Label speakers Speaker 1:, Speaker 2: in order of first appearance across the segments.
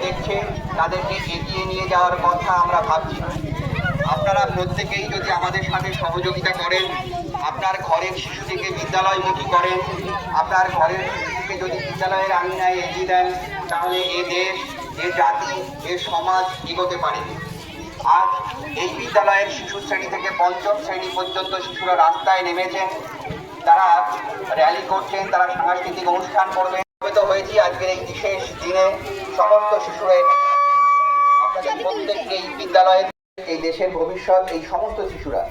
Speaker 1: দেখছে তাদেরকে এগিয়ে নিয়ে যাওয়ার কথা আমরা ভাবছি। আপনারা প্রত্যেকেই যদি আমাদের সাথে সহযোগিতা করেন, আপনার ঘরের শিশুটিকে বিদ্যালয়মুখী করেন, আপনার ঘরের শিশুটিকে যদি বিদ্যালয়ের আঙিনায় এগিয়ে দেন, তাহলে এ দেশ, এ জাতি, এ সমাজ এগোতে পারে। আজ এই বিদ্যালয়ের শিশু শ্রেণী থেকে পঞ্চম শ্রেণী পর্যন্ত শিশুরা রাস্তায় নেমেছেন, তারা র্যালি করছেন, তারা সাংস্কৃতিক অনুষ্ঠান করবেন। হয়েছি আজকের এই বিশেষ দিনে সমস্ত শিশুরা আপনাদের প্রত্যেককে এই বিদ্যালয়ের, এই দেশের ভবিষ্যৎ, এই সমস্ত শিশুরা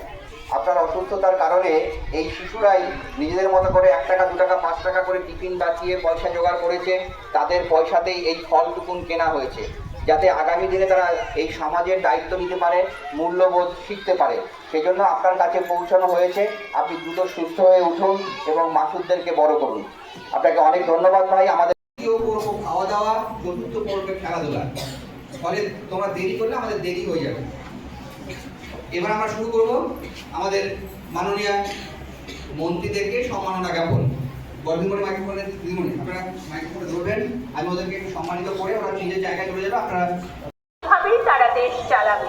Speaker 1: আপনার অসুস্থতার কারণে এই শিশুরাই নিজেদের মতো করে 1 টাকা 2 টাকা 5 টাকা করে টিফিন বাঁচিয়ে পয়সা জোগাড় করেছে। তাদের পয়সাতেই এই ফলটুকুন কেনা হয়েছে, যাতে আগামী দিনে তারা এই সমাজের দায়িত্ব নিতে পারে, মূল্যবোধ শিখতে পারে। সেজন্য আপনার কাছে পৌঁছানো হয়েছে। আপনি দ্রুত সুস্থ হয়ে উঠুন এবং মাসুদদেরকে বড় করুন। আপনাকে অনেক ধন্যবাদ ভাই। আমাদের খাওয়া দাওয়া, চতুর্থ পর্বে খেলাধুলা, ফলে তোমরা দেরি করলে আমাদের দেরি হয়ে যাবে। এবার আমরা শুরু করব আমাদের মাননীয় মন্ত্রীদেরকে সম্মাননা জ্ঞাপন। বর্ধমান মাইক্রোফোনে দিদিমণি, আপনারা মাইক্রোফোনে ধরবেন, আমি ওদেরকে একটু সম্মানিত করে ওরা নিজের জায়গায় চলে যাবে। আপনারা
Speaker 2: ভাবেই তারা দেশ চালাবে।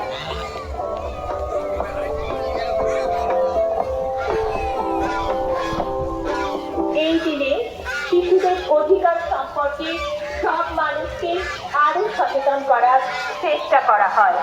Speaker 2: এই দিনে শিশুদের অধিকার সম্পর্কে সব মানুষকে আরো সচেতন করার চেষ্টা করা হয়।